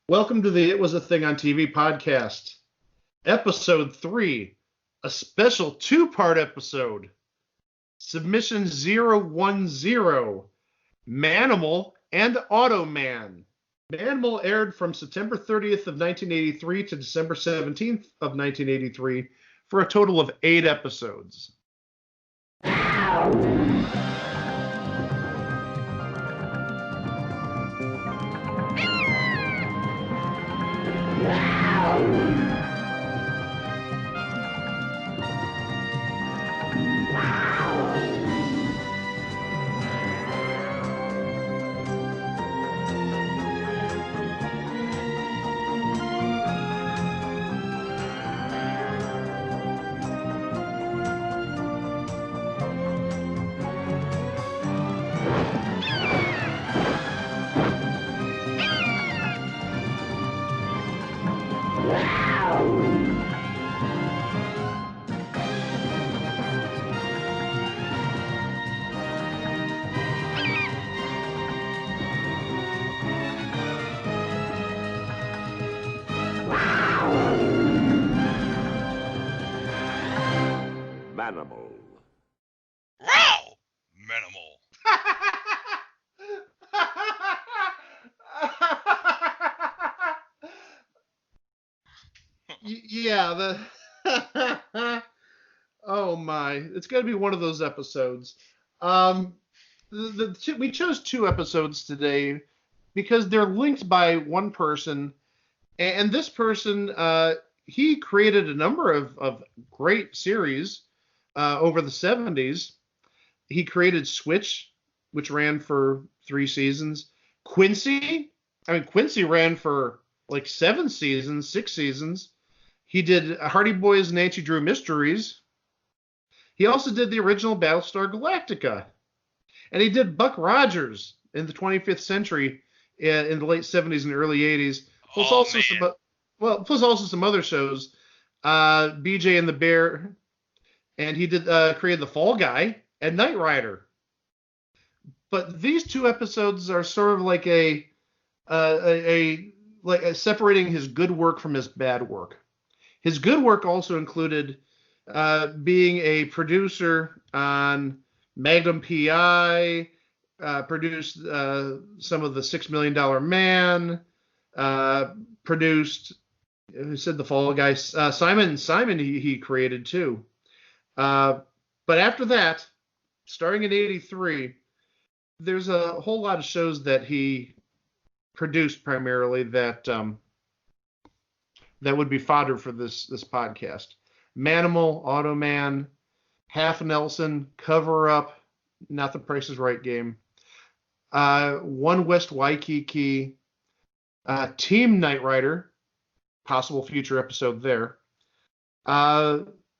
Welcome to the It Was a Thing on TV podcast, episode 3, a special two-part episode. Submission 010, Manimal and Automan. Manimal aired from September 30th of 1983 to December 17th of 1983 for a total of 8 episodes. Manimal. Wow! Minimal. Yeah, oh my, it's going to be one of those episodes. We chose 2 episodes today because they're linked by one person, and this person, he created a number of great series over the 70s. He created Switch, which ran for 3 seasons. Quincy ran for like 7 seasons, 6 seasons. He did Hardy Boys and Nancy Drew Mysteries. He also did the original Battlestar Galactica. And he did Buck Rogers in the 25th century in the late 70s and early 80s. Plus also some other shows. BJ and the Bear. And he created The Fall Guy and Knight Rider. But these 2 episodes are sort of like separating his good work from his bad work. His good work also included being a producer on Magnum P.I., produced some of the $6 Million Man, produced, who said The Fall Guy? Simon he created too. But after that, starting in 83, there's a whole lot of shows that he produced primarily that would be fodder for this podcast. Manimal, Automan, Half Nelson, Cover Up, not the Price is Right game, One West Waikiki, Team Knight Rider, possible future episode there.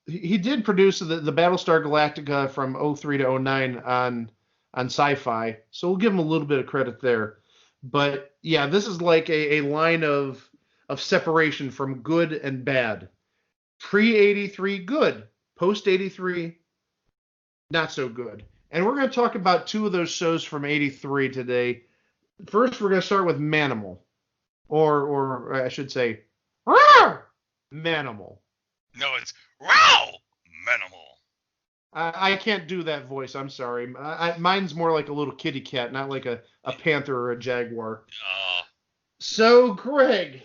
He did produce the Battlestar Galactica from 03 to 09 on Sci-Fi, so we'll give him a little bit of credit there. But yeah, this is like a line of separation from good and bad. Pre-83, good. Post-83, not so good. And we're going to talk about 2 of those shows from 83 today. First, we're going to start with Manimal. Or I should say, Manimal. No, it's wow! Minimal. I can't do that voice. I'm sorry. Mine's more like a little kitty cat, not like a panther or a jaguar. So, Greg,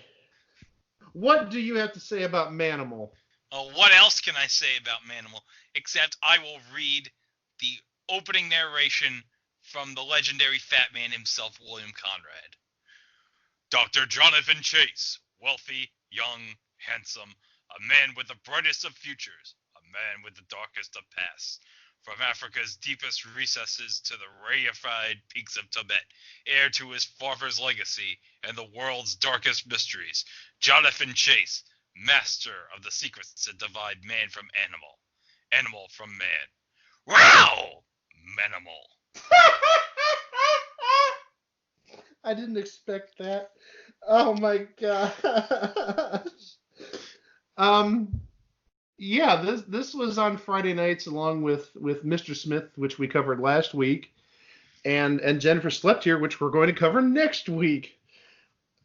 what do you have to say about Manimal? What else can I say about Manimal? Except I will read the opening narration from the legendary fat man himself, William Conrad. Dr. Jonathan Chase, wealthy, young, handsome, a man with the brightest of futures, a man with the darkest of pasts. From Africa's deepest recesses to the reified peaks of Tibet, heir to his father's legacy and the world's darkest mysteries, Jonathan Chase, master of the secrets that divide man from animal, animal from man. Wow! Manimal. I didn't expect that. Oh my gosh. Yeah, this was on Friday nights along with Mr. Smith, which we covered last week, and Jennifer Slept Here, which we're going to cover next week.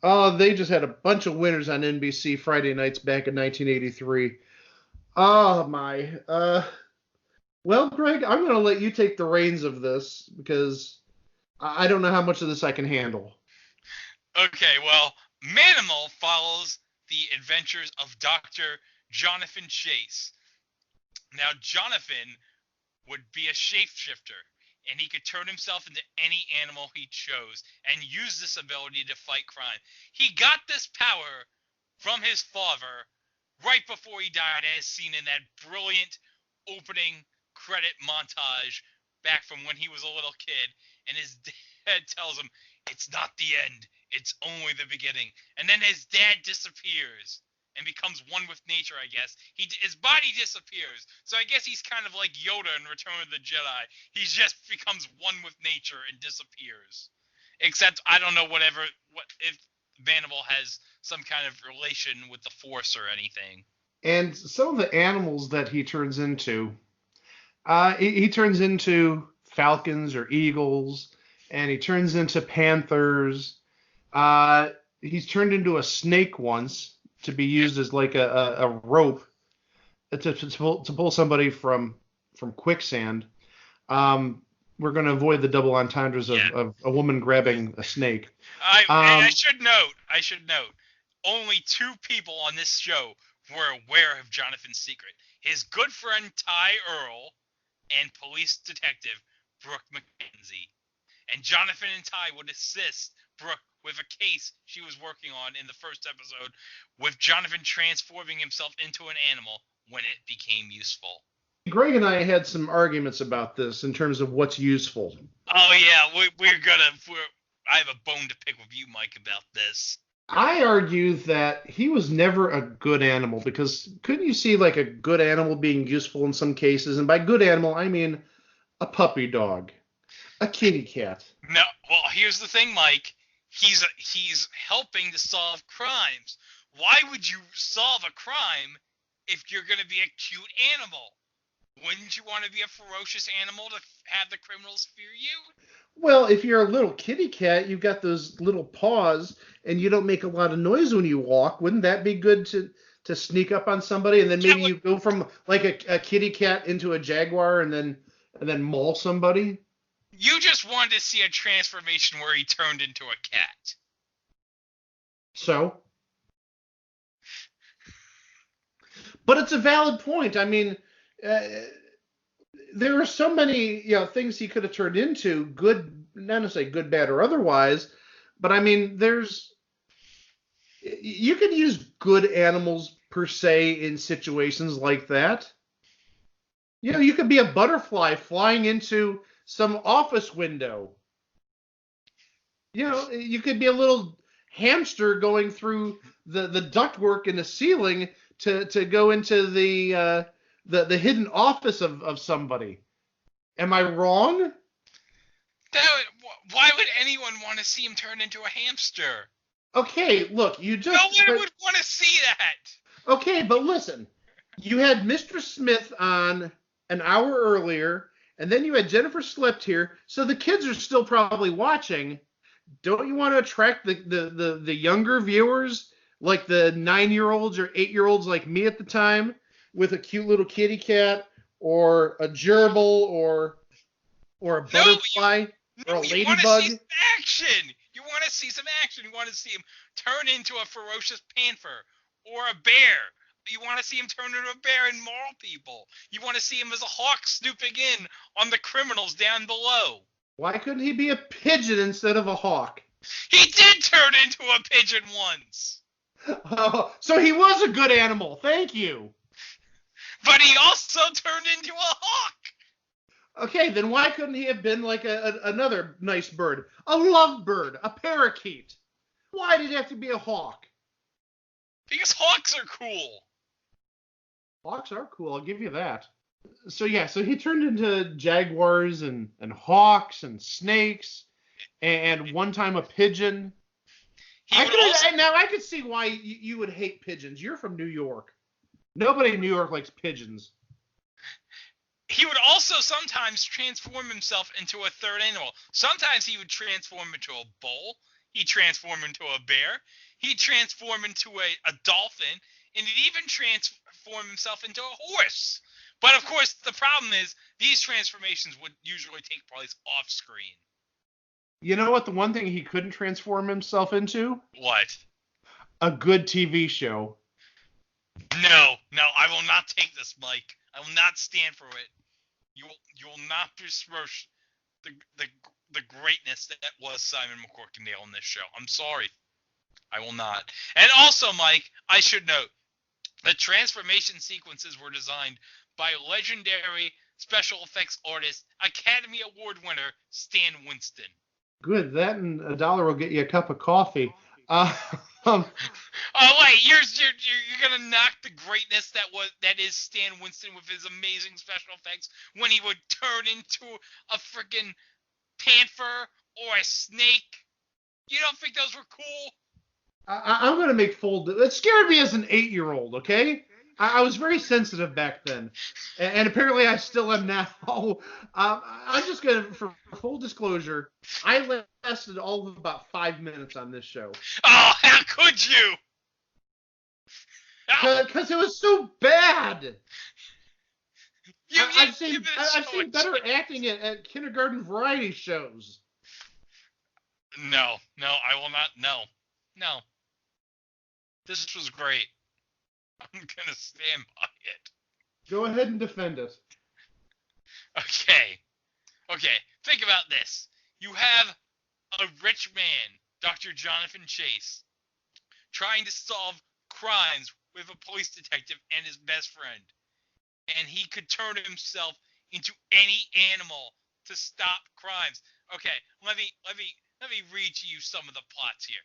Oh, they just had a bunch of winners on NBC Friday nights back in 1983. Oh my. Well, Greg, I'm going to let you take the reins of this because I don't know how much of this I can handle. Okay, well, Manimal follows the adventures of Dr. Jonathan Chase. Now, Jonathan would be a shapeshifter, and he could turn himself into any animal he chose and use this ability to fight crime. He got this power from his father right before he died, as seen in that brilliant opening credit montage back from when he was a little kid. And his dad tells him, "It's not the end, it's only the beginning." And then his dad disappears and becomes one with nature, I guess. His body disappears. So I guess he's kind of like Yoda in Return of the Jedi. He just becomes one with nature and disappears. Except I don't know what if Manimal has some kind of relation with the Force or anything. And some of the animals that he turns into, he turns into falcons or eagles, and he turns into panthers. Uh, he's turned into a snake once to be Yep. used as like a rope to pull somebody from quicksand. We're going to avoid the double entendres Yeah. of a woman grabbing a snake. I Um, should note. Only two people on this show were aware of Jonathan's secret: his good friend Ty Earl and police detective Brooke McKenzie. And Jonathan and Ty would assist Brooke with a case she was working on in the first episode, with Jonathan transforming himself into an animal when it became useful. Greg and I had some arguments about this in terms of what's useful. Oh yeah, I have a bone to pick with you, Mike, about this. I argue that he was never a good animal because couldn't you see like a good animal being useful in some cases? And by good animal, I mean a puppy dog, a kitty cat. No, well, here's the thing, Mike. He's helping to solve crimes. Why would you solve a crime if you're going to be a cute animal? Wouldn't you want to be a ferocious animal to have the criminals fear you? Well, if you're a little kitty cat, you've got those little paws and you don't make a lot of noise when you walk. Wouldn't that be good to sneak up on somebody and then Yeah, maybe you go from like a kitty cat into a jaguar and then maul somebody? you just wanted to see a transformation where he turned into a cat. So, but it's a valid point. I mean, uh, there are so many things he could have turned into, good, not necessarily good, bad, or otherwise. But I mean, you could use good animals per se in situations like that. You could be a butterfly flying into some office window. You could be a little hamster going through the ductwork in the ceiling to go into the hidden office of somebody. Am I wrong? Why would anyone want to see him turn into a hamster? Okay, look, No one would want to see that. okay, but listen. You had Mistress Smith on an hour earlier, and then you had Jennifer Slept here, so the kids are still probably watching. Don't you want to attract the younger viewers, like the 9-year-olds or 8-year-olds like me at the time, with a cute little kitty cat or a gerbil or a No, butterfly or a you want to ladybug? see some action. You want to see some action. You want to see him turn into a ferocious panther or a bear. You want to see him turn into a bear and maul people. You want to see him as a hawk snooping in on the criminals down below. Why couldn't he be a pigeon instead of a hawk? He did turn into a pigeon once. Oh, so he was a good animal. Thank you. But he also turned into a hawk. Okay, then why couldn't he have been like another nice bird? A lovebird, a parakeet. Why did it have to be a hawk? Because hawks are cool. Hawks are cool, I'll give you that. So yeah, so he turned into jaguars and hawks and snakes and one time a pigeon. Now I could see why you would hate pigeons. You're from New York. Nobody in New York likes pigeons. He would also sometimes transform himself into a third animal. Sometimes he would transform into a bull. He transformed into a bear. He transformed into a dolphin, and he even transformed himself into a horse. But of course, the problem is these transformations would usually take place off screen. You know what? The one thing he couldn't transform himself into? What? A good TV show. No, I will not take this, Mike. I will not stand for it. You will not besmirch the greatness that was Simon McCorkindale in this show. I'm sorry. I will not. And also, Mike, I should note, the transformation sequences were designed by legendary special effects artist, Academy Award winner Stan Winston. Good. That and $1 will get you a cup of coffee. Oh wait, you're gonna knock the greatness that is Stan Winston with his amazing special effects when he would turn into a freaking panther or a snake? You don't think those were cool? I'm going to make full. It scared me as an 8-year-old. Okay, I was very sensitive back then, and apparently I still am now. I'm just going to, for full disclosure, I lasted all of about 5 minutes on this show. Oh, how could you? Because it was so bad. I've Give seen it a choice. better acting at kindergarten variety shows. No, I will not. No. This was great. I'm gonna stand by it. Go ahead and defend it. Okay. Think about this. You have a rich man, Dr. Jonathan Chase, trying to solve crimes with a police detective and his best friend. And he could turn himself into any animal to stop crimes. Okay, let me read to you some of the plots here.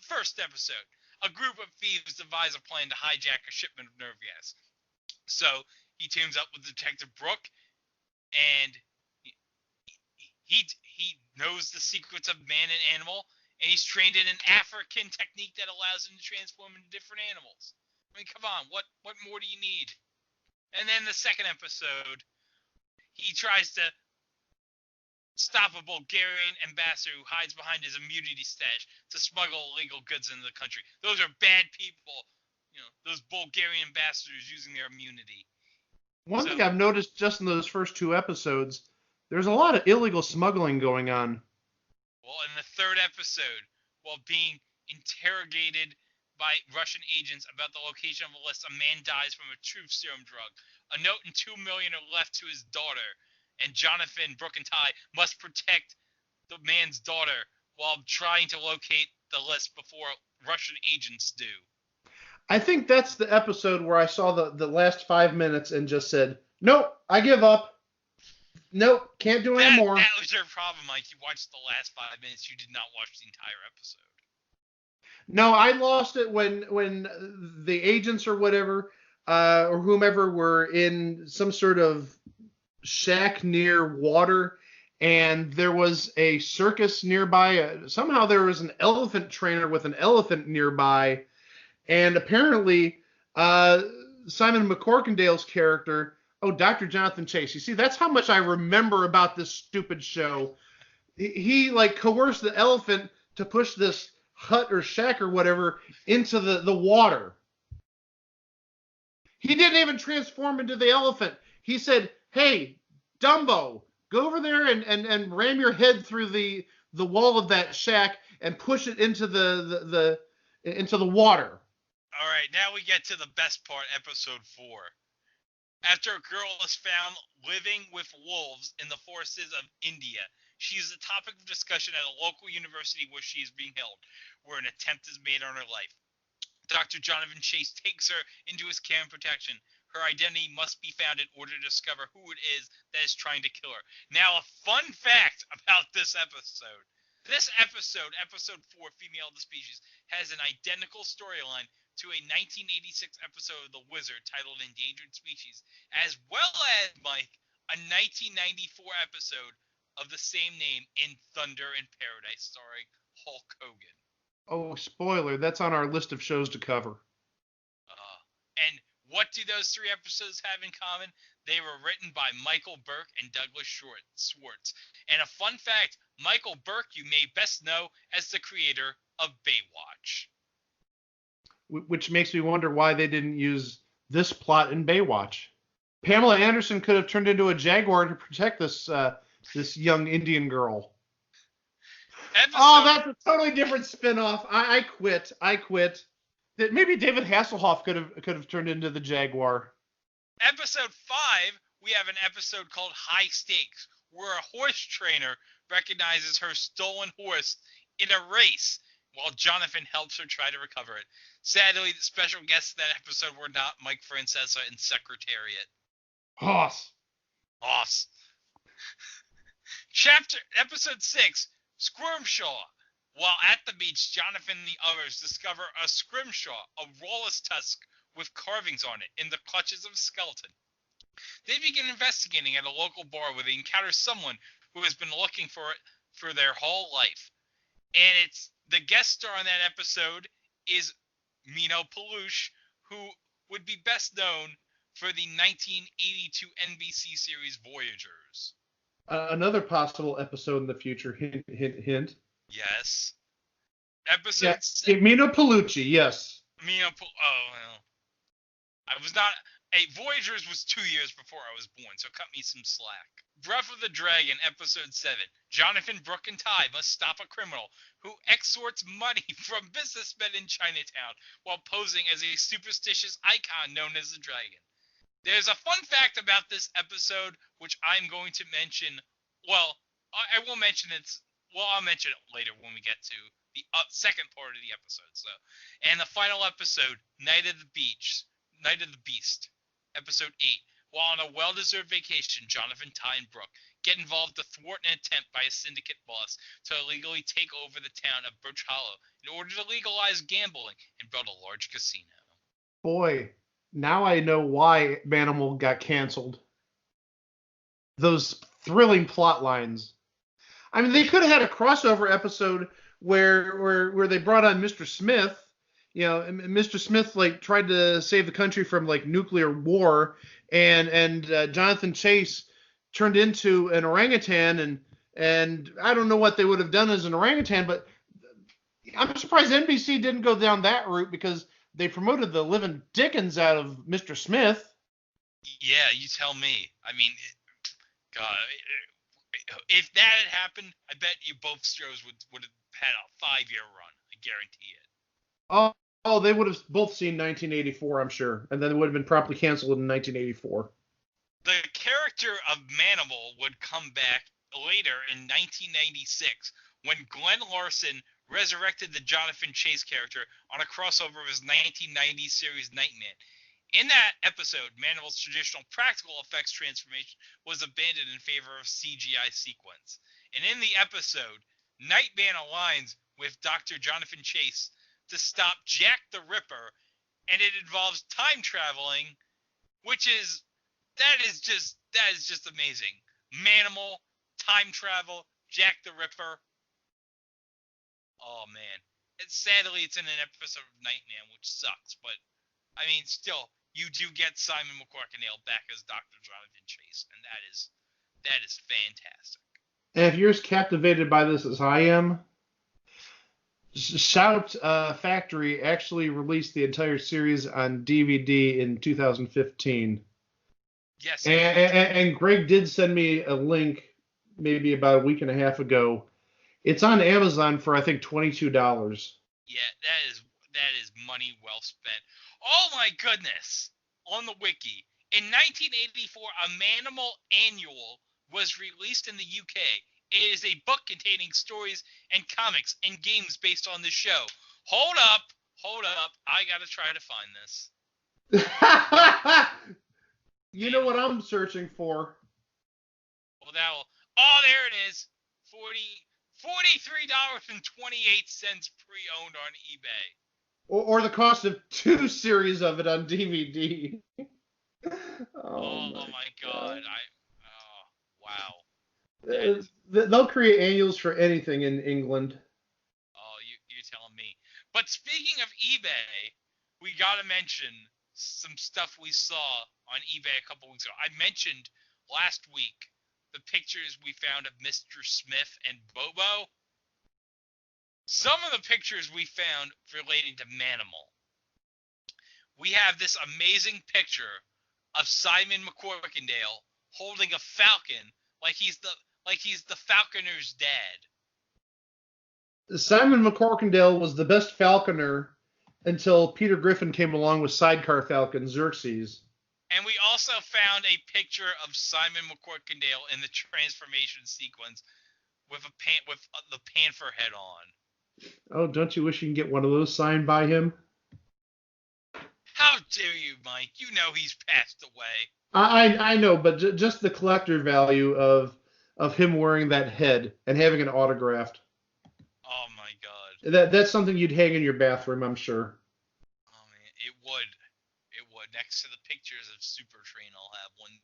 First episode, a group of thieves devise a plan to hijack a shipment of nerve gas. So he teams up with Detective Brooke, and he knows the secrets of man and animal, and he's trained in an African technique that allows him to transform into different animals. I mean, come on, what more do you need? And then the second episode, he tries to stop a Bulgarian ambassador who hides behind his immunity stash to smuggle illegal goods into the country. Those are bad people, those Bulgarian ambassadors using their immunity. One thing I've noticed just in those first 2 episodes, there's a lot of illegal smuggling going on. Well, in the third episode, while being interrogated by Russian agents about the location of a list, a man dies from a truth serum drug. A note and $2 million are left to his daughter, and Jonathan, Brooke, and Ty must protect the man's daughter while trying to locate the list before Russian agents do. I think that's the episode where I saw the last 5 minutes and just said, nope, I give up. Nope, can't do any more. That was your problem, Mike. You watched the last 5 minutes. You did not watch the entire episode. No, I lost it when the agents or whatever, or whomever were in some sort of shack near water, and there was a circus nearby. Somehow there was an elephant trainer with an elephant nearby, and apparently Simon McCorkindale's character, Dr. Jonathan Chase. You see, that's how much I remember about this stupid show. He like coerced the elephant to push this hut or shack or whatever into the water. He didn't even transform into the elephant. He said, hey, Dumbo, go over there and ram your head through the wall of that shack and push it into the water. All right, now we get to the best part, episode 4. After a girl is found living with wolves in the forests of India, she is the topic of discussion at a local university where she is being held, where an attempt is made on her life. Dr. Jonathan Chase takes her into his care and protection. Her identity must be found in order to discover who it is that is trying to kill her. Now, a fun fact about this episode. This episode, episode 4, Female of the Species, has an identical storyline to a 1986 episode of The Wizard titled Endangered Species, as well as, Mike, a 1994 episode of the same name in Thunder in Paradise, starring Hulk Hogan. Oh, spoiler, that's on our list of shows to cover. And what do those 3 episodes have in common? They were written by Michael Burke and Douglas Schwartz. And a fun fact, Michael Burke you may best know as the creator of Baywatch. Which makes me wonder why they didn't use this plot in Baywatch. Pamela Anderson could have turned into a jaguar to protect this young Indian girl. Oh, that's a totally different spin-off. I quit. Maybe David Hasselhoff could have turned into the jaguar. Episode 5, we have an episode called High Stakes, where a horse trainer recognizes her stolen horse in a race while Jonathan helps her try to recover it. Sadly, the special guests in that episode were not Mike Francesa and Secretariat. Hoss. Episode 6, Scrimshaw. While at the beach, Jonathan and the others discover a scrimshaw, a rawless tusk with carvings on it, in the clutches of a skeleton. They begin investigating at a local bar where they encounter someone who has been looking for it for their whole life. And it's the guest star on that episode is Mino Peluche, who would be best known for the 1982 NBC series Voyagers. Another possible episode in the future. Hint, hint, hint. Yes. Episode 6. Mino Pelucci, yes. I was not... Hey, Voyagers was 2 years before I was born, so cut me some slack. Breath of the Dragon, Episode 7. Jonathan, Brooke, and Ty must stop a criminal who extorts money from businessmen in Chinatown while posing as a superstitious icon known as the Dragon. There's a fun fact about this episode, which I'm going to mention. Well, I will mention it. Well, I'll mention it later when we get to the second part of the episode. So, and the final episode, Night of the Beast, Episode 8. While on a well-deserved vacation, Jonathan, Ty, and Brooke get involved to thwart an attempt by a syndicate boss to illegally take over the town of Birch Hollow in order to legalize gambling and build a large casino. Boy, now I know why Manimal got canceled. Those thrilling plot lines. I mean, they could have had a crossover episode where they brought on Mr. Smith. You know, Mr. Smith like tried to save the country from like nuclear war, and Jonathan Chase turned into an orangutan, and I don't know what they would have done as an orangutan, but I'm surprised NBC didn't go down that route because they promoted the living dickens out of Mr. Smith. Yeah, you tell me. I mean, God, if that had happened, I bet you both shows would have had a 5-year run. I guarantee it. Oh, they would have both seen 1984, I'm sure, and then it would have been promptly canceled in 1984. The character of Manimal would come back later in 1996 when Glenn Larson resurrected the Jonathan Chase character on a crossover of his 1990 series Nightman. In that episode, Manimal's traditional practical effects transformation was abandoned in favor of CGI sequence. And in the episode, Nightman aligns with Dr. Jonathan Chase to stop Jack the Ripper, and it involves time traveling, that is just amazing. Manimal, time travel, Jack the Ripper. Oh man. Sadly it's in an episode of Nightman, which sucks, but I mean still, you do get Simon McCorkindale back as Dr. Jonathan Chase, and that is fantastic. And if you're as captivated by this as I am, Shout Factory actually released the entire series on DVD in 2015. Yes. And Greg did send me a link maybe about a week and a half ago. It's on Amazon for I think $22. Yeah, that is money well spent. Oh my goodness! On the wiki, in 1984, a Manimal Annual was released in the UK. It is a book containing stories and comics and games based on the show. Hold up. I gotta try to find this. You know what I'm searching for? Well, there it is. $43.28 pre-owned on eBay. Or the cost of 2 series of it on DVD. Oh my God. Wow. They'll create annuals for anything in England. Oh, you're telling me. But speaking of eBay, we got to mention some stuff we saw on eBay a couple weeks ago. I mentioned last week the pictures we found of Mr. Smith and Bobo, some of the pictures we found relating to Manimal. We have this amazing picture of Simon McCorkindale holding a falcon like he's the falconer's dad. Simon McCorkindale was the best falconer until Peter Griffin came along with Sidecar Falcon Xerxes. And we also found a picture of Simon McCorkindale in the transformation sequence with the panther head on. Oh, don't you wish you can get one of those signed by him? How dare you, Mike? You know he's passed away. I know, but just the collector value of him wearing that head and having it autographed. Oh my God. That's something you'd hang in your bathroom, I'm sure. Oh man, it would. Next to the pictures of Super Train I'll have one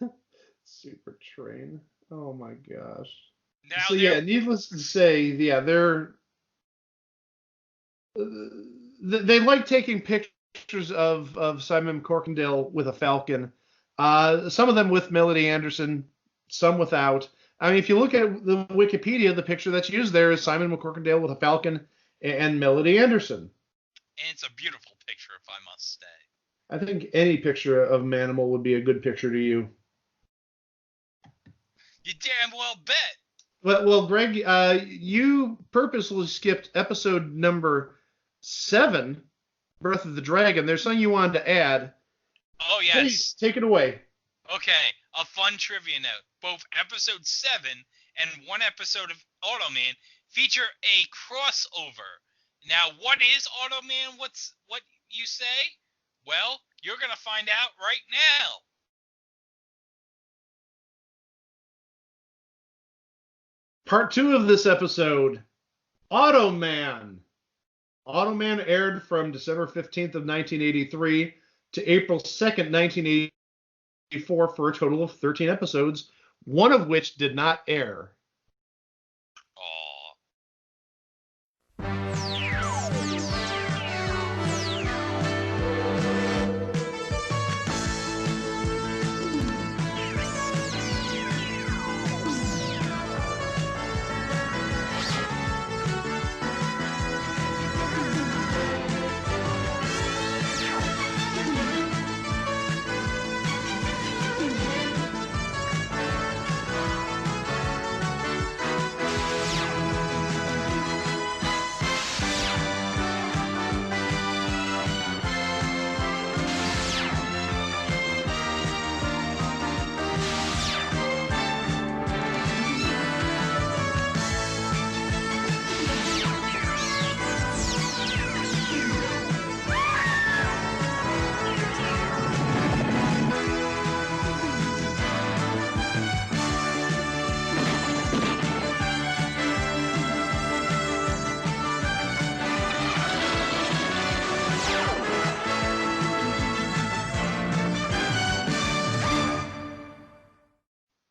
day. Super Train. Oh my gosh. Now so yeah, needless to say, yeah, they like taking pictures of Simon McCorkindale with a falcon. Some of them with Melody Anderson, some without. I mean, if you look at the Wikipedia, the picture that's used there is Simon McCorkindale with a falcon and Melody Anderson. And it's a beautiful picture, if I must say. I think any picture of Manimal would be a good picture to you. You damn well bet. Well, Greg, you purposely skipped episode number 7, Birth of the Dragon. There's something you wanted to add. Oh, yes. Please, take it away. Okay, a fun trivia note. Both episode 7 and one episode of Automan feature a crossover. Now, what is Automan? What you say? Well, you're going to find out right now. Part 2 of this episode, Automan. Automan aired from December 15th of 1983 to April 2nd, 1984 for a total of 13 episodes, one of which did not air.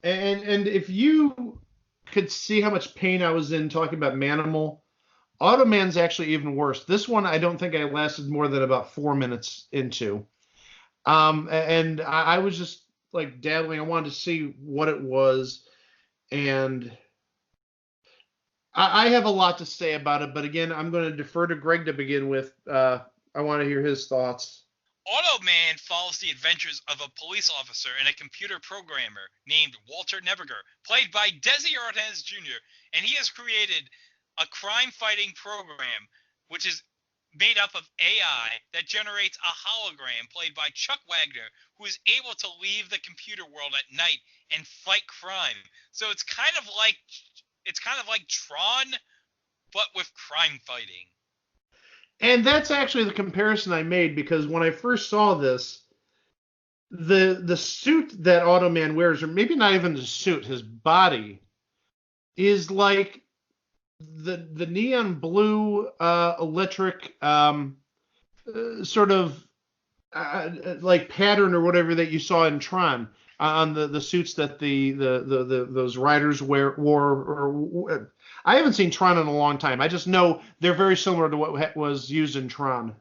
And if you could see how much pain I was in talking about Manimal, Automan's actually even worse. This one, I don't think I lasted more than about 4 minutes into. And I was just like dabbling. I wanted to see what it was. And I have a lot to say about it. But again, I'm going to defer to Greg to begin with. I want to hear his thoughts. Automan follows the adventures of a police officer and a computer programmer named Walter Neberger, played by Desi Arnaz Jr., and he has created a crime-fighting program which is made up of AI that generates a hologram played by Chuck Wagner, who is able to leave the computer world at night and fight crime. So it's kind of like Tron, but with crime fighting. And that's actually the comparison I made, because when I first saw this, the suit that Automan wears, or maybe not even the suit, his body, is like the neon blue electric sort of like pattern or whatever that you saw in Tron on the suits that the those riders wore. I haven't seen Tron in a long time. I just know they're very similar to what was used in Tron.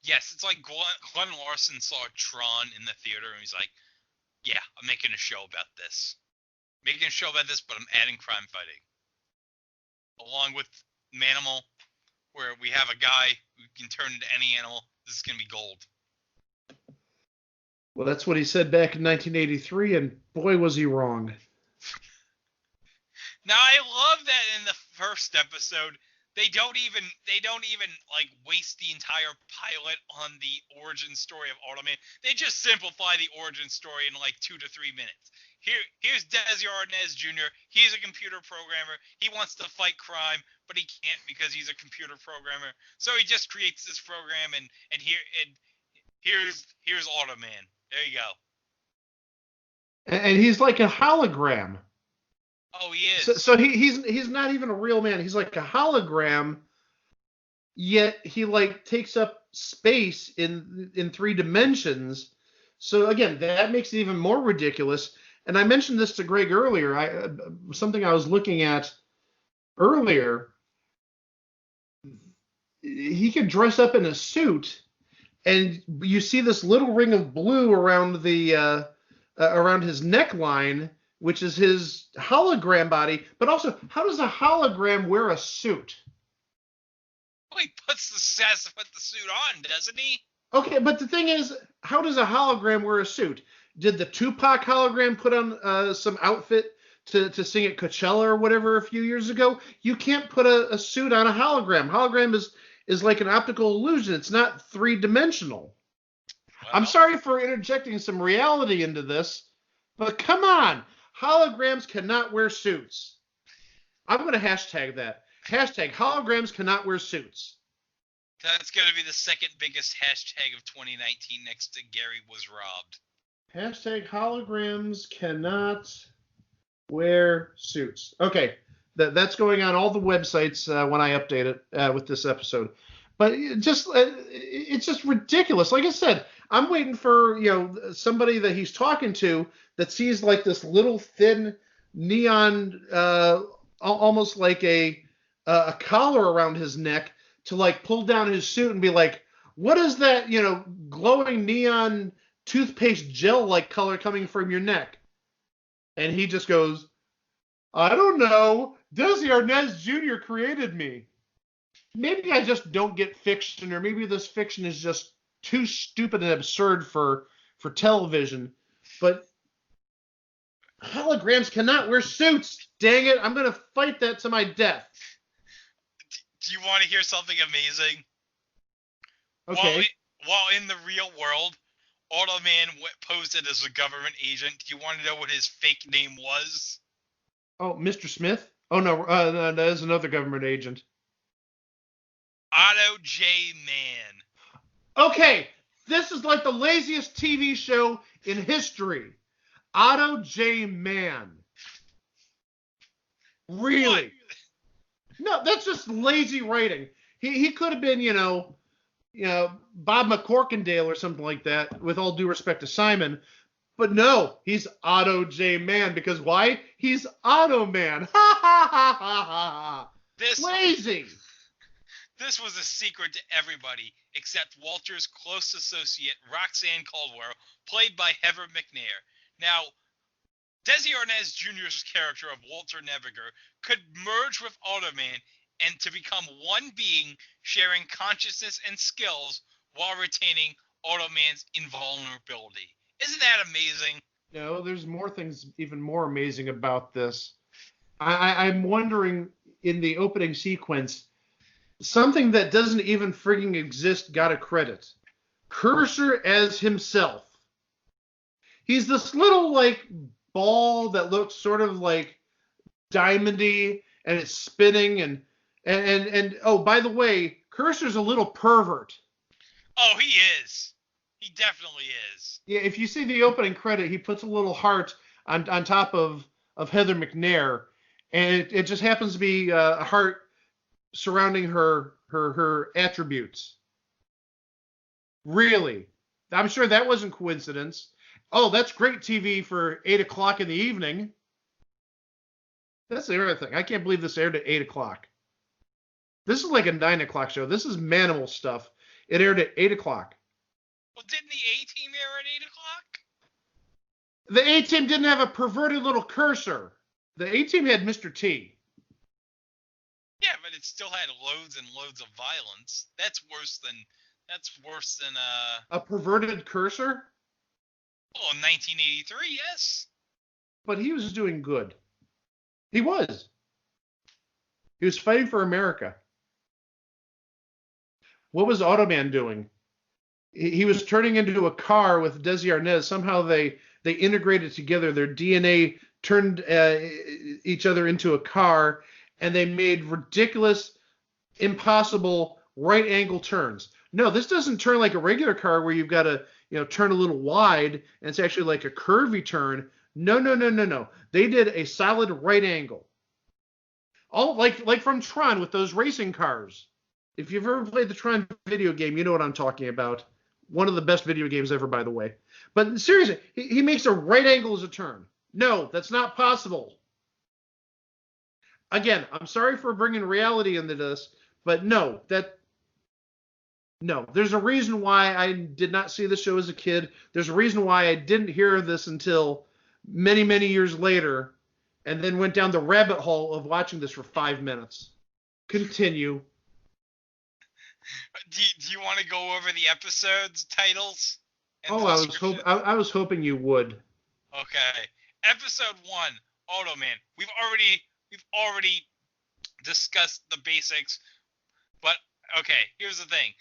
Yes, it's like Glenn Larson saw Tron in the theater and he's like, yeah, I'm making a show about this. Making a show about this, but I'm adding crime fighting. Along with Manimal, where we have a guy who can turn into any animal. This is going to be gold. Well, that's what he said back in 1983, and boy, was he wrong. Now, I love that in the first episode, they don't even like waste the entire pilot on the origin story of Automan. They just simplify the origin story in like 2 to 3 minutes. Here's Desi Arnaz Jr. He's a computer programmer. He wants to fight crime, but he can't because he's a computer programmer. So he just creates this program, and here's Automan. There you go. And he's like a hologram. Oh, he is. So he's not even a real man. He's like a hologram. Yet he like takes up space in 3 dimensions. So again, that makes it even more ridiculous. And I mentioned this to Greg earlier. Something I was looking at earlier. He could dress up in a suit, and you see this little ring of blue around the around his neckline, which is his hologram body. But also, how does a hologram wear a suit? Well, he puts the suit on, doesn't he? Okay, but the thing is, how does a hologram wear a suit? Did the Tupac hologram put on some outfit to sing at Coachella or whatever a few years ago? You can't put a suit on a hologram. Hologram is like an optical illusion. It's not 3-dimensional. Well, I'm sorry for interjecting some reality into this, but come on. Holograms cannot wear suits. I'm going to hashtag that. Hashtag holograms cannot wear suits. That's going to be the second biggest hashtag of 2019 next to Gary was robbed. Hashtag holograms cannot wear suits. Okay, that's going on all the websites when I update it with this episode. But it's just ridiculous. Like I said, I'm waiting for somebody that he's talking to that sees like this little thin neon, almost like a collar around his neck to like pull down his suit and be like, what is that glowing neon toothpaste gel like color coming from your neck? And he just goes, I don't know. Desi Arnaz Jr. created me. Maybe I just don't get fiction, or maybe this fiction is just too stupid and absurd for television. But holograms cannot wear suits. Dang it. I'm going to fight that to my death. Do you want to hear something amazing? Okay. While in the real world, Automan posed as a government agent. Do you want to know what his fake name was? Oh, Mr. Smith? Oh, no, that is another government agent. Otto J. Man. Okay, this is like the laziest TV show in history. Otto J. Man. Really? What? No, that's just lazy writing. He could have been, Bob McCorkindale or something like that, with all due respect to Simon. But no, he's Otto J. Man, because why? He's Automan. Ha ha ha ha ha. Lazy. This was a secret to everybody except Walter's close associate, Roxanne Caldwell, played by Heather McNair. Now, Desi Arnaz Jr.'s character of Walter Neviger could merge with Automan and to become one being sharing consciousness and skills while retaining Automan's invulnerability. Isn't that amazing? No, there's more things even more amazing about this. I'm wondering, in the opening sequence, something that doesn't even frigging exist got a credit. Cursor as himself. He's this little, like, ball that looks sort of like diamondy, and it's spinning, and oh, by the way, Cursor's a little pervert. Oh, he is. He definitely is. Yeah, if you see the opening credit, he puts a little heart on top of Heather McNair, and it just happens to be a heart surrounding her attributes. Really? I'm sure that wasn't coincidence. Oh, that's great TV for 8 o'clock in the evening. That's the other thing. I can't believe this aired at 8 o'clock. This is like a 9 o'clock show. This is Manimal stuff. It aired at 8 o'clock. Well, didn't the A-Team air at 8 o'clock? The A-Team didn't have a perverted little cursor. The A-Team had Mr. T. Yeah, but it still had loads and loads of violence. That's worse than A perverted cursor? well, in 1983, yes. But he was doing good. He was. He was fighting for America. What was Automan doing? He was turning into a car with Desi Arnaz. Somehow they integrated together. Their DNA turned each other into a car, and they made ridiculous, impossible right-angle turns. No, this doesn't turn like a regular car where you've got to turn a little wide, and it's actually like a curvy turn. No. They did a solid right angle. All like from Tron with those racing cars. If you've ever played the Tron video game, you know what I'm talking about. One of the best video games ever, by the way. But seriously, he makes a right angle as a turn. No, that's not possible. Again, I'm sorry for bringing reality into this, but no. There's a reason why I did not see the show as a kid. There's a reason why I didn't hear this until many, many years later, and then went down the rabbit hole of watching this for 5 minutes. Continue. Do you want to go over the episodes titles? Oh, I was hoping you would. Okay. Episode 1, Automan. We've already discussed the basics, but okay, here's the thing.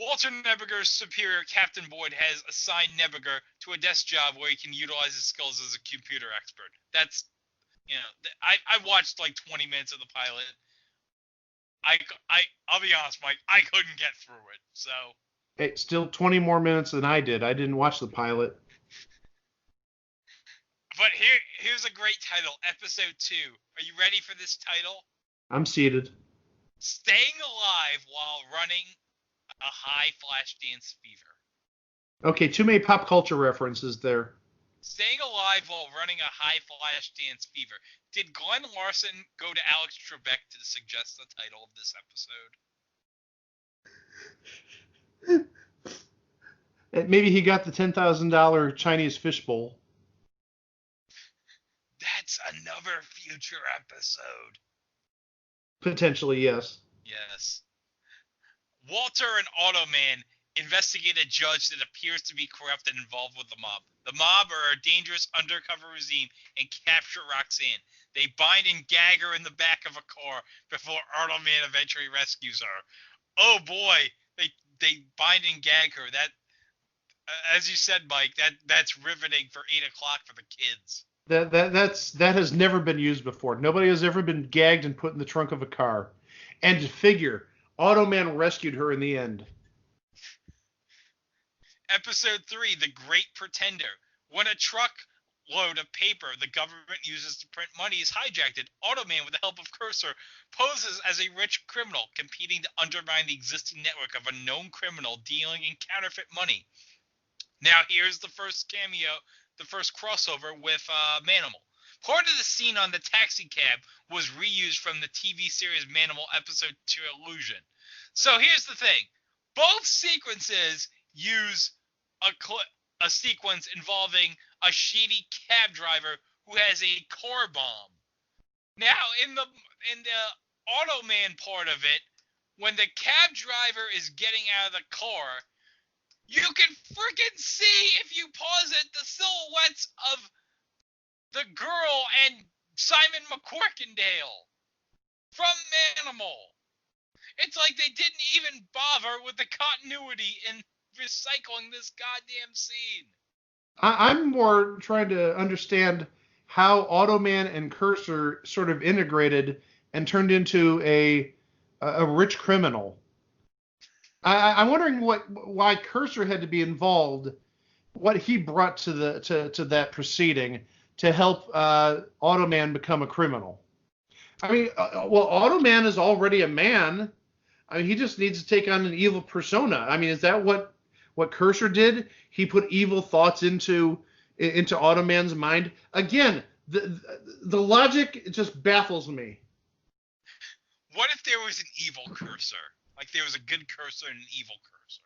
Walter Nebiger's superior, Captain Boyd, has assigned Nebiger to a desk job where he can utilize his skills as a computer expert. That's, I watched like 20 minutes of the pilot. I'll be honest, Mike, I couldn't get through it, so. Hey, still 20 more minutes than I did. I didn't watch the pilot. But here's a great title, Episode 2. Are you ready for this title? I'm seated. Staying alive while running a high flash dance fever. Okay, too many pop culture references there. Staying alive while running a high flash dance fever. Did Glenn Larson go to Alex Trebek to suggest the title of this episode? Maybe he got the $10,000 Chinese fishbowl. That's another future episode. Potentially, yes. Yes. Walter and Automan investigate a judge that appears to be corrupt and involved with the mob. The mob are a dangerous undercover regime and capture Roxanne. They bind and gag her in the back of a car before Automan eventually rescues her. Oh boy, they bind and gag her. That, as you said, Mike, that's riveting for 8 o'clock for the kids. That has never been used before. Nobody has ever been gagged and put in the trunk of a car. And to figure, Automan rescued her in the end. Episode 3, The Great Pretender. When a truckload of paper the government uses to print money is hijacked, Automan, with the help of Cursor, poses as a rich criminal, competing to undermine the existing network of a known criminal dealing in counterfeit money. Now here's the first cameo, the first crossover with Manimal. Part of the scene on the taxi cab was reused from the TV series Manimal Episode 2 Illusion. So here's the thing. Both sequences use a sequence involving a shady cab driver who has a car bomb. Now, in the Automan part of it, when the cab driver is getting out of the car, you can freaking see, if you pause it, the silhouettes of the girl and Simon McQuirkendale from Manimal. It's like they didn't even bother with the continuity in recycling this goddamn scene. I'm more trying to understand how Automan and Cursor sort of integrated and turned into a rich criminal. I'm wondering why Cursor had to be involved, what he brought to that proceeding to help Automan become a criminal. I mean, Automan is already a man. I mean, he just needs to take on an evil persona. I mean, is that what Cursor did? He put evil thoughts into Automan's mind. Again, the logic just baffles me. What if there was an evil Cursor? Like there was a good cursor and an evil cursor.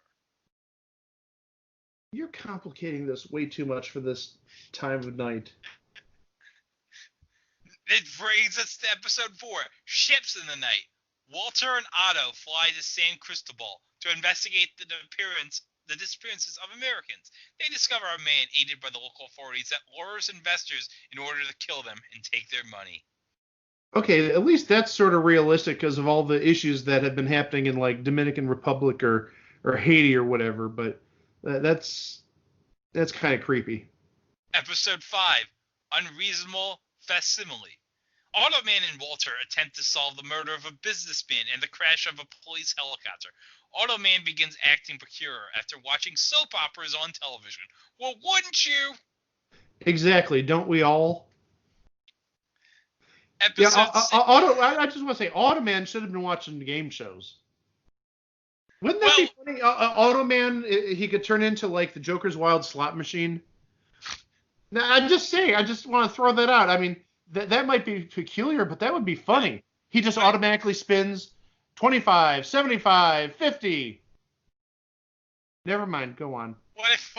You're complicating this way too much for this time of night. It brings us to episode 4, Ships in the Night. Walter and Otto fly to San Cristobal to investigate the disappearances of Americans. They discover a man aided by the local authorities that lures investors in order to kill them and take their money. Okay, at least that's sort of realistic because of all the issues that have been happening in like Dominican Republic or Haiti or whatever. But that's kind of creepy. Episode 5, Unreasonable Facsimile. Automan and Walter attempt to solve the murder of a businessman and the crash of a police helicopter. Automan begins acting peculiar after watching soap operas on television. Well, wouldn't you? Exactly. Don't we all? Episode I just want to say, Automan should have been watching the game shows. Wouldn't that be funny? Automan, he could turn into like the Joker's Wild Slot Machine. Now, I'm just saying, I just want to throw that out. I mean, that might be peculiar, but that would be funny. He just automatically spins 25, 75, 50. Never mind, go on. What if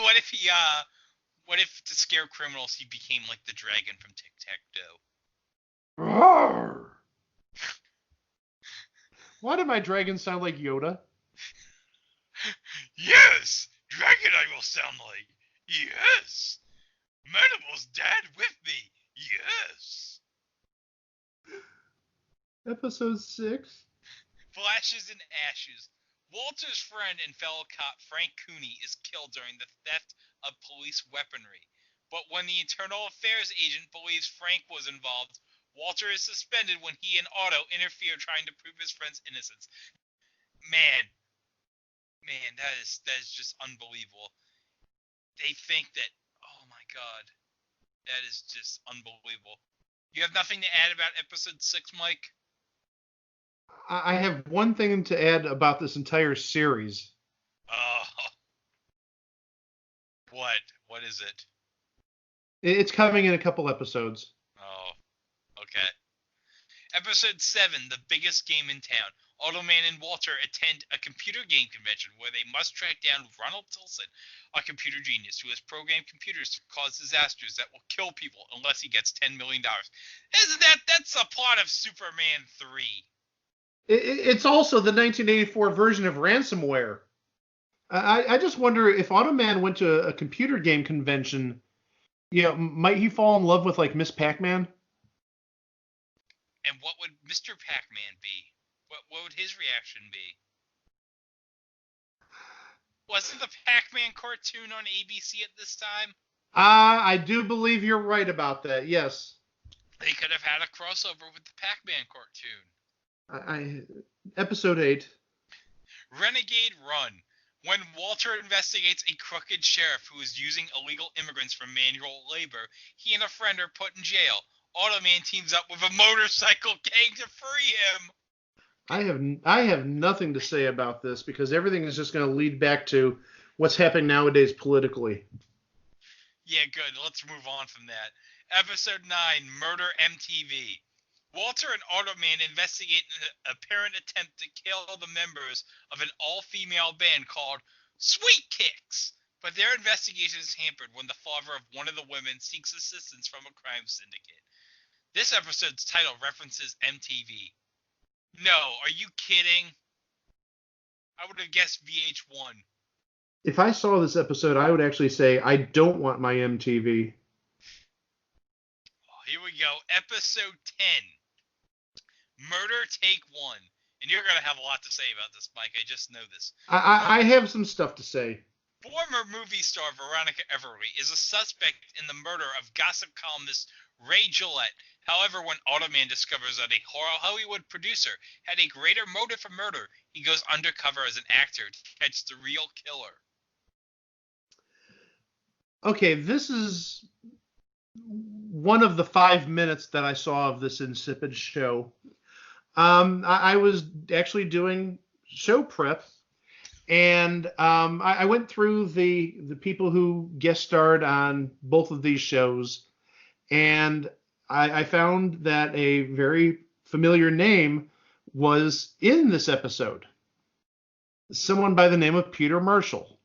to scare criminals he became like the dragon from Tic-Tac-Toe? Roar! Why did my dragon sound like Yoda? Yes! Dragon I will sound like. Yes! Manimal's dad with me. Yes! Episode 6. Flashes and ashes. Walter's friend and fellow cop Frank Cooney is killed during the theft of police weaponry. But when the Internal Affairs agent believes Frank was involved, Walter is suspended when he and Otto interfere trying to prove his friend's innocence. Man, that is just unbelievable. They think that, oh my god, that is just unbelievable. You have nothing to add about episode 6, Mike? I have one thing to add about this entire series. Oh. What is it? It's coming in a couple episodes. Oh, okay. Episode 7, The Biggest Game in Town. Automan and Walter attend a computer game convention where they must track down Ronald Tilson, a computer genius who has programmed computers to cause disasters that will kill people unless he gets $10 million. That's the plot of Superman 3. It's also the 1984 version of ransomware. I just wonder if Automan went to a computer game convention, might he fall in love with like Miss Pac-Man? And what would Mr. Pac-Man be? What would his reaction be? Wasn't the Pac-Man cartoon on ABC at this time? I do believe you're right about that, yes. They could have had a crossover with the Pac-Man cartoon. Episode 8. Renegade Run. When Walter investigates a crooked sheriff who is using illegal immigrants for manual labor, he and a friend are put in jail. Automan teams up with a motorcycle gang to free him. I have nothing to say about this because everything is just going to lead back to what's happening nowadays politically. Yeah, good. Let's move on from that. Episode 9, Murder MTV. Walter and Automan investigate an apparent attempt to kill the members of an all-female band called Sweet Kicks, but their investigation is hampered when the father of one of the women seeks assistance from a crime syndicate. This episode's title references MTV. No, are you kidding? I would have guessed VH1. If I saw this episode, I would actually say, I don't want my MTV. Oh, here we go. Episode 10. Murder Take 1. And you're going to have a lot to say about this, Mike. I just know this. I have some stuff to say. Former movie star Veronica Everly is a suspect in the murder of gossip columnist Ray Gillette. However, when Automan discovers that a Hollywood producer had a greater motive for murder, he goes undercover as an actor to catch the real killer. Okay, this is one of the 5 minutes that I saw of this insipid show. I was actually doing show prep, and I went through the people who guest starred on both of these shows, and I found that a very familiar name was in this episode. someone by the name of Peter Marshall.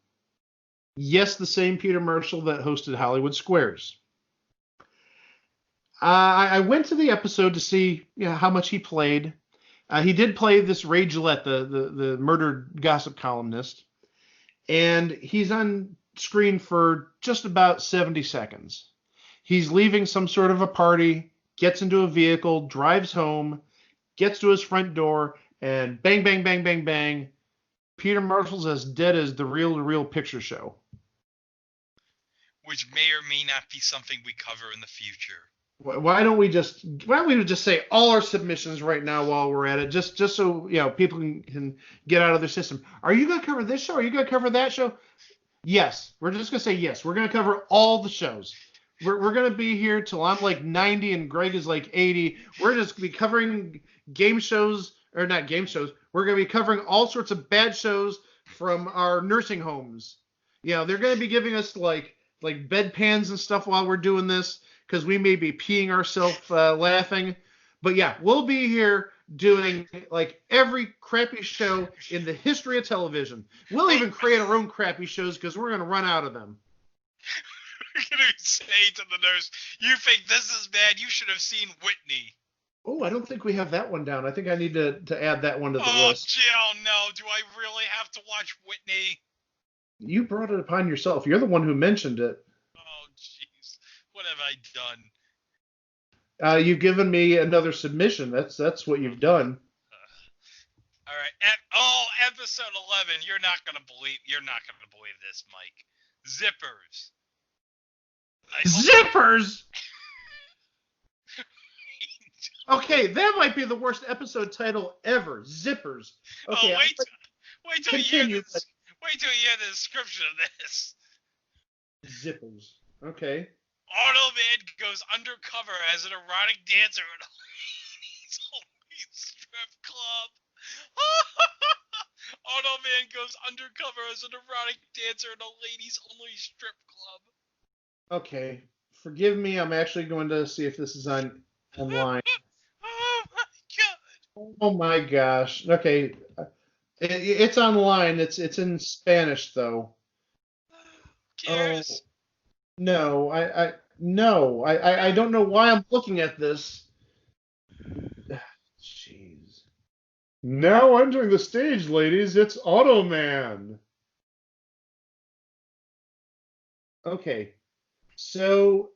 Yes, the same Peter Marshall that hosted Hollywood Squares. I went to the episode to see how much he played. He did play this Ray Gillette, the murdered gossip columnist, and he's on screen for just about 70 seconds. He's leaving some sort of a party, gets into a vehicle, drives home, gets to his front door, and bang, bang, bang, bang, bang. Peter Marshall's as dead as the reel-to-reel picture show. Which may or may not be something we cover in the future. Why don't we just say all our submissions right now while we're at it, just so people can get out of their system. Are you gonna cover this show? Are you gonna cover that show? Yes, we're just gonna say yes. We're gonna cover all the shows. We're gonna be here till I'm like 90 and Greg is like 80. We're just gonna be covering game shows, or not game shows. We're gonna be covering all sorts of bad shows from our nursing homes. They're gonna be giving us like bedpans and stuff while we're doing this, because we may be peeing ourselves laughing. But yeah, we'll be here doing like every crappy show in the history of television. We'll even create our own crappy shows because we're going to run out of them. We're going to say to the nurse, you think this is bad? You should have seen Whitney. Oh, I don't think we have that one down. I think I need to add that one to the list. Oh, Jill, no. Do I really have to watch Whitney? You brought it upon yourself. You're the one who mentioned it. Oh, jeez. What have I done? You've given me another submission. That's what you've done. All right. Episode 11. You're not gonna believe this, Mike. Zippers. Zippers. Okay, that might be the worst episode title ever. Zippers. Okay. Wait till you hear this. Wait till you hear the description of this. Zippers. Okay. Automan goes undercover as an erotic dancer at a ladies only strip club. Automan goes undercover as an erotic dancer at a ladies only strip club. Okay. Forgive me, I'm actually going to see if this is online. Oh my god. Oh my gosh. Okay. It's online. It's in Spanish though. Who cares? Oh. No, I don't know why I'm looking at this. Jeez. Now entering the stage, ladies, it's Automan. Okay. So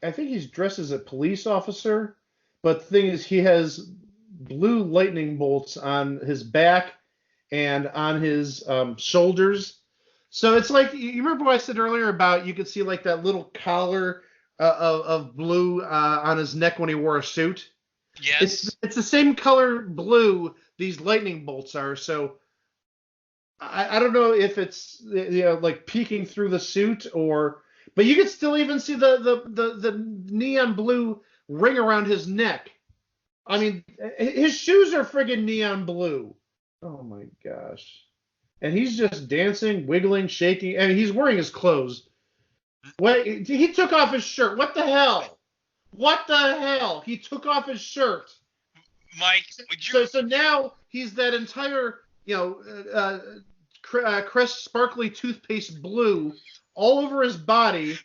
I think he's dressed as a police officer, but the thing is he has blue lightning bolts on his back and on his shoulders. So it's like, you remember what I said earlier about you could see like that little collar of blue on his neck when he wore a suit? Yes. It's the same color blue these lightning bolts are. So I don't know if it's like peeking through the suit but you could still even see the neon blue ring around his neck. I mean, his shoes are friggin' neon blue. Oh my gosh. And he's just dancing, wiggling, shaking. I mean, he's wearing his clothes. Wait, he took off his shirt. What the hell? What the hell? He took off his shirt. Mike, would you... So now he's that entire, Crest sparkly toothpaste blue all over his body.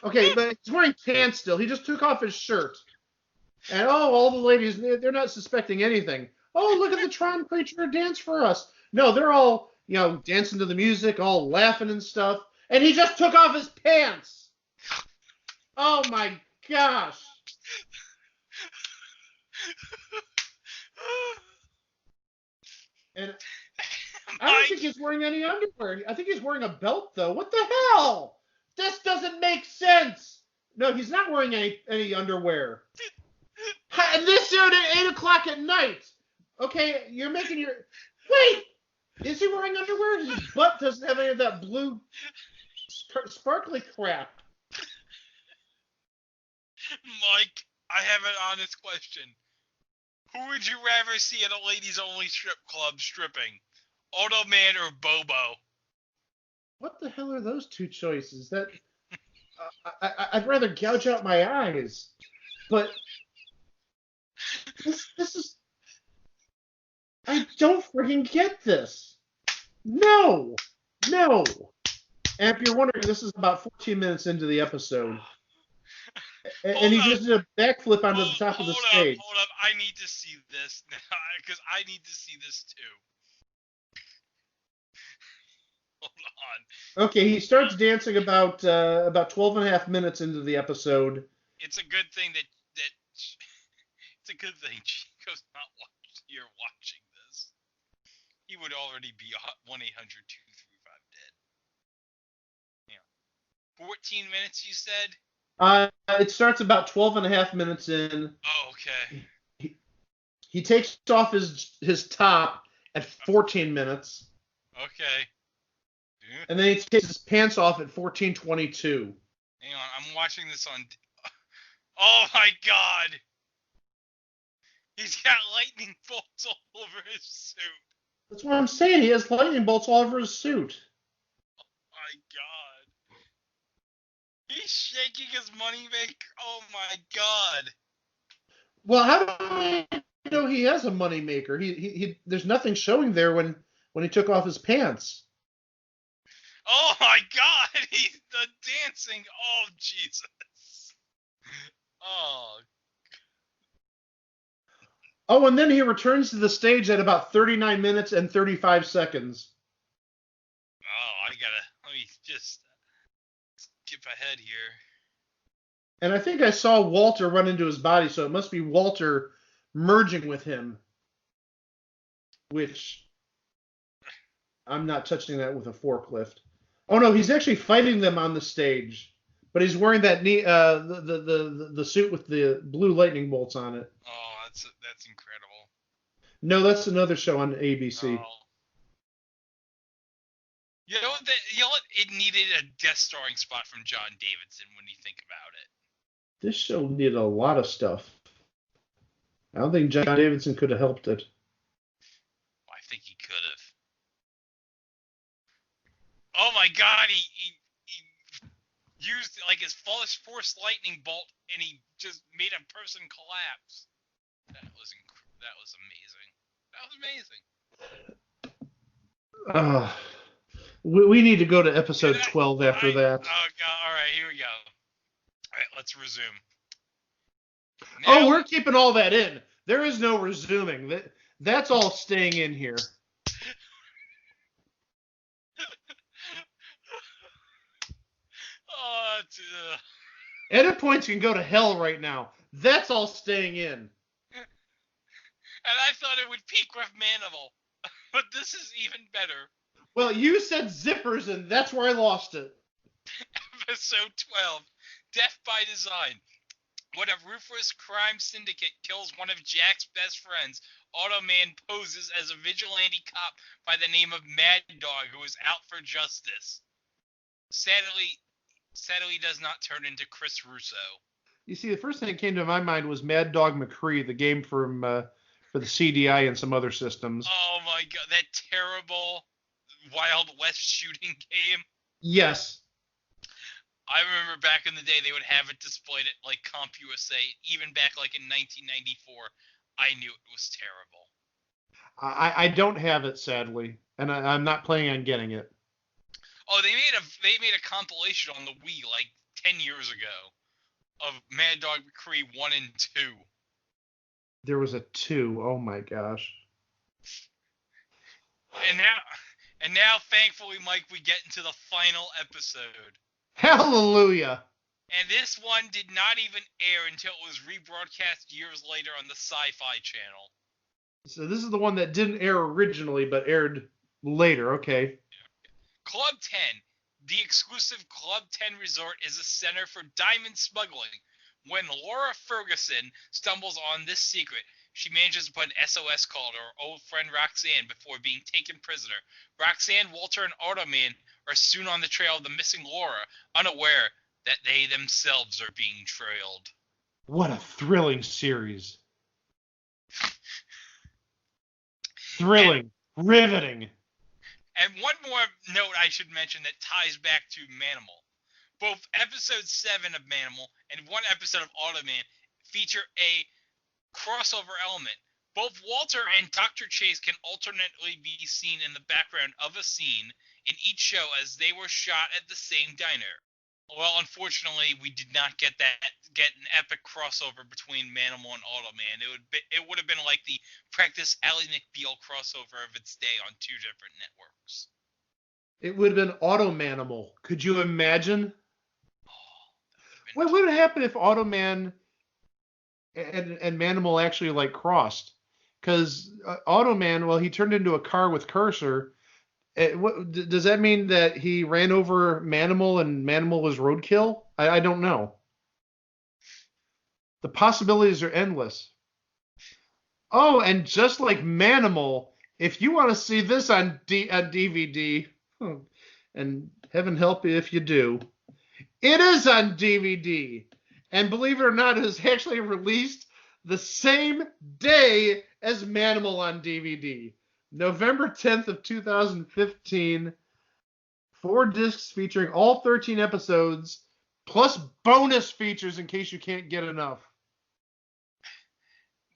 Okay, but he's wearing pants still. He just took off his shirt. And all the ladies, they're not suspecting anything. Oh, look at the Tron creature dance for us. No, they're all, dancing to the music, all laughing and stuff. And he just took off his pants. Oh my gosh. And I don't think he's wearing any underwear. I think he's wearing a belt, though. What the hell? This doesn't make sense. No, he's not wearing any underwear. And this aired at 8 o'clock at night. Okay, you're making your... Wait! Is he wearing underwear? His butt doesn't have any of that blue sparkly crap. Mike, I have an honest question. Who would you rather see at a ladies-only strip club stripping? Automan or Bobo? What the hell are those two choices? That I'd rather gouge out my eyes. But this is... I don't freaking get this. No, no. And if you're wondering, this is about 14 minutes into the episode, and Hold he up. just did a backflip onto the Oh, top of the stage. hold up. I need to see this because I need to see this too. Hold on. Okay, he starts dancing about 12 and a half minutes into the episode. It's a good thing that it's a good thing Chico's not here watching this. He would already be 1-800-235 dead. Yeah. 14 minutes, you said? It starts about 12 and a half minutes in. Oh, okay. He takes off his top at 14 minutes. Okay. And then he takes his pants off at 14:22. Hang on, I'm watching this on. Oh my god! He's got lightning bolts all over his suit. That's what I'm saying. He has lightning bolts all over his suit. Oh my god. He's shaking his moneymaker. Oh my god. Well, how do we know he has a moneymaker? He there's nothing showing there when he took off his pants. Oh my god! He's the dancing. Oh Jesus. Oh. Oh, and then he returns to the stage at about 39 minutes and 35 seconds. Oh, let me just skip ahead here. And I think I saw Walter run into his body, so it must be Walter merging with him. Which I'm not touching that with a forklift. Oh no, he's actually fighting them on the stage, but he's wearing that the suit with the blue lightning bolts on it. Oh, that's incredible. No, that's another show on ABC. Oh. You know what? It needed a guest starring spot from John Davidson when you think about it. This show needed a lot of stuff. I don't think John Davidson could have helped it. I think he could have. Oh my god, he used like his force lightning bolt and he just made a person collapse. That was amazing. We need to go to episode 12 after that. Oh god, alright, here we go. Alright, let's resume. Now, we're keeping all that in. There is no resuming. That's all staying in here. Edit points can go to hell right now. That's all staying in. And I thought it would peak with Manimal, but this is even better. Well, you said zippers, and that's where I lost it. Episode 12, Death by Design. When a ruthless crime syndicate kills one of Jack's best friends, Automan poses as a vigilante cop by the name of Mad Dog, who is out for justice. Sadly does not turn into Chris Russo. You see, the first thing that came to my mind was Mad Dog McCree, the game for the CDI and some other systems. Oh my god, that terrible Wild West shooting game. Yes. I remember back in the day they would have it displayed at like CompUSA, even back like in 1994. I knew it was terrible. I don't have it, sadly, and I'm not planning on getting it. Oh, they made a compilation on the Wii like 10 years ago of Mad Dog McCree 1 and 2. There was a 2. Oh my gosh. And now, thankfully, Mike, we get into the final episode. Hallelujah. And this one did not even air until it was rebroadcast years later on the Sci-Fi Channel. So this is the one that didn't air originally, but aired later. Okay. Club 10. The exclusive Club 10 resort is a center for diamond smuggling. When Laura Ferguson stumbles on this secret, she manages to put an SOS call to her old friend Roxanne before being taken prisoner. Roxanne, Walter, and Automan are soon on the trail of the missing Laura, unaware that they themselves are being trailed. What a thrilling series. Thrilling. Riveting. And one more note I should mention that ties back to Manimal. Both episode 7 of Manimal and one episode of Automan feature a crossover element. Both Walter and Dr. Chase can alternately be seen in the background of a scene in each show as they were shot at the same diner. Well, unfortunately, we did not get an epic crossover between Manimal and Automan. It would have been like the Practice Ally McBeal crossover of its day on two different networks. It would have been Automanimal. Could you imagine? Oh, What would happen if Automan and Manimal actually like crossed? Because Automan, well, he turned into a car with Cursor. Does that mean that he ran over Manimal and Manimal was roadkill? I don't know. The possibilities are endless. Oh, and just like Manimal, if you want to see this on DVD, and heaven help you if you do, it is on DVD. And believe it or not, it is actually released the same day as Manimal on DVD. November 10th of 2015. 4 discs featuring all 13 episodes, plus bonus features in case you can't get enough.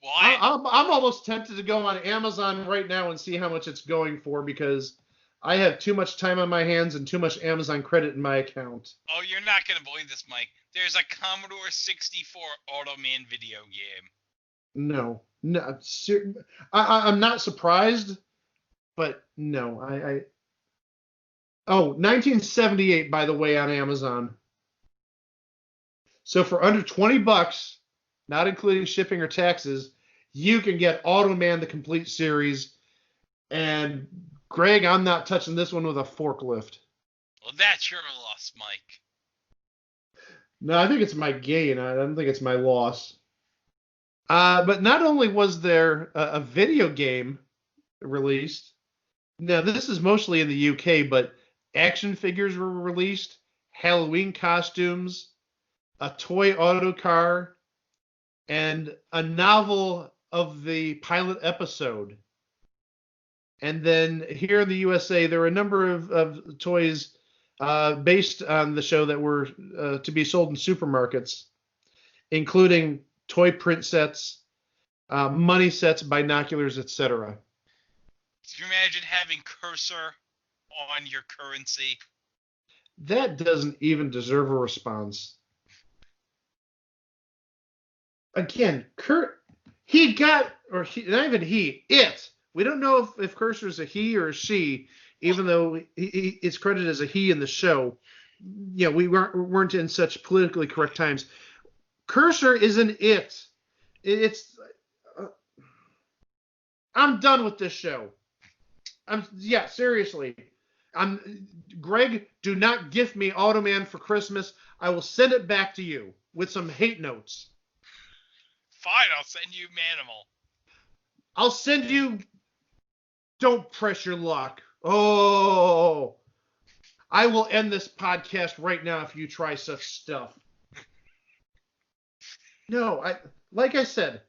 Well, I'm almost tempted to go on Amazon right now and see how much it's going for because I have too much time on my hands and too much Amazon credit in my account. Oh, you're not going to believe this, Mike. There's a Commodore 64 Automan video game. No. I'm not surprised, but no. 1978, by the way, on Amazon. So for under $20, not including shipping or taxes, you can get Automan the complete series. And Greg, I'm not touching this one with a forklift. Well, that's your loss, Mike. No, I think it's my gain. I don't think it's my loss. But not only was there a video game released, now this is mostly in the UK, but action figures were released, Halloween costumes, a toy auto car, and a novel of the pilot episode. And then here in the USA, there were a number of toys based on the show that were to be sold in supermarkets, including toy print sets, money sets, binoculars, etc. Can you imagine having Cursor on your currency? That doesn't even deserve a response. Again, it. We don't know if Cursor is a he or a she, even though it's credited as a he in the show. You know, we weren't in such politically correct times. Cursor is an it. It's. I'm done with this show. Seriously. Greg, do not gift me Automan for Christmas. I will send it back to you with some hate notes. Fine, I'll send you Manimal. I'll send you. Don't press your luck. Oh, I will end this podcast right now if you try such stuff. No, like I said,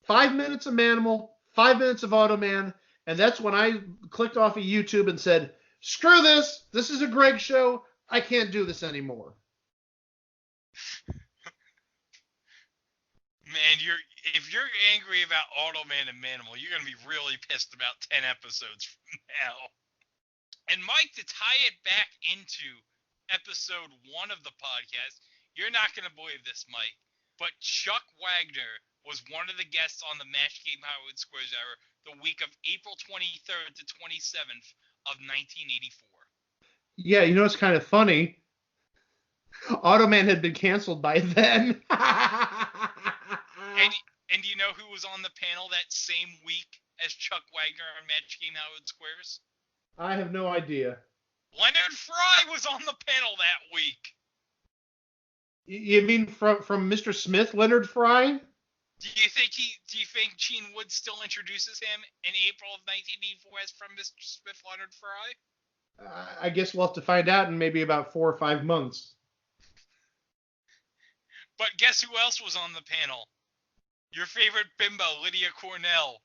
5 minutes of Manimal, 5 minutes of Automan, and that's when I clicked off of YouTube and said, screw this. This is a Greg show. I can't do this anymore. Man, if you're angry about Automan and Manimal, you're going to be really pissed about 10 episodes from now. And Mike, to tie it back into episode 1 of the podcast, you're not going to believe this, Mike, but Chuck Wagner was one of the guests on the Match Game Hollywood Squares Hour the week of April 23rd to 27th of 1984. Yeah, you know, it's kind of funny. Automan had been canceled by then. And do you know who was on the panel that same week as Chuck Wagner on Match Game Hollywood Squares? I have no idea. Leonard Fry was on the panel that week. You mean from Mr. Smith, Leonard Fry? Do you think Gene Wood still introduces him in April of 1984 as from Mr. Smith, Leonard Fry? I guess we'll have to find out in maybe about 4 or 5 months. But guess who else was on the panel? Your favorite bimbo, Lydia Cornell.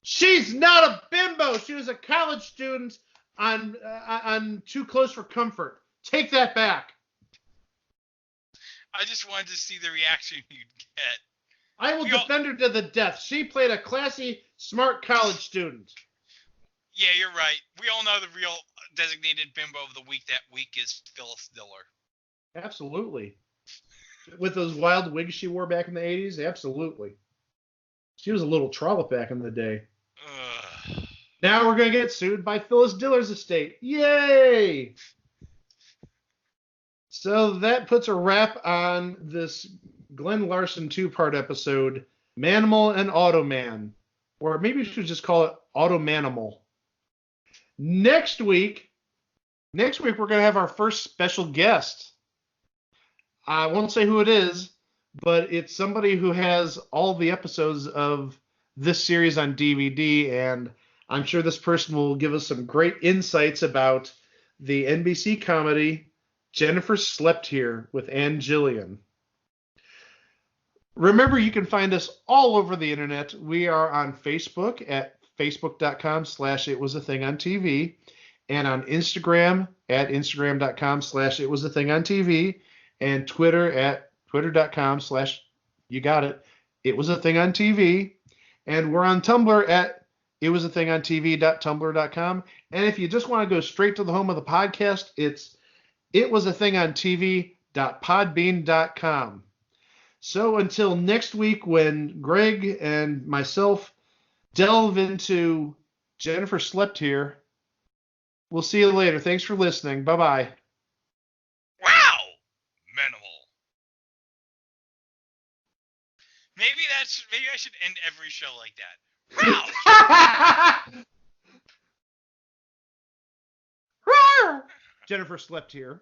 She's not a bimbo. She was a college student on Too Close for Comfort. Take that back. I just wanted to see the reaction you'd get. I will defend her to the death. She played a classy, smart college student. Yeah, you're right. We all know the real designated bimbo of the week that week is Phyllis Diller. Absolutely. With those wild wigs she wore back in the 80s, absolutely. She was a little trollop back in the day. Ugh. Now we're going to get sued by Phyllis Diller's estate. Yay! So that puts a wrap on this Glenn Larson two-part episode, Manimal and Automan. Or maybe we should just call it Automanimal. Next week we're going to have our first special guest. I won't say who it is, but it's somebody who has all the episodes of this series on DVD, and I'm sure this person will give us some great insights about the NBC comedy Jennifer Slept Here with Ann Gillian. Remember, you can find us all over the internet. We are on Facebook at facebook.com/itwasathingontv and on Instagram at instagram.com/itwasathingontv and Twitter at twitter.com/you got it, itwasathingontv. And we're on Tumblr at itwasathingontv.tumblr.com. And if you just want to go straight to the home of the podcast, it's itwasathingontv.podbean.com. So until next week, when Greg and myself delve into Jennifer Slept Here, we'll see you later. Thanks for listening. Bye-bye. Wow! Manimal. Maybe I should end every show like that. Wow! Jennifer Slept Here.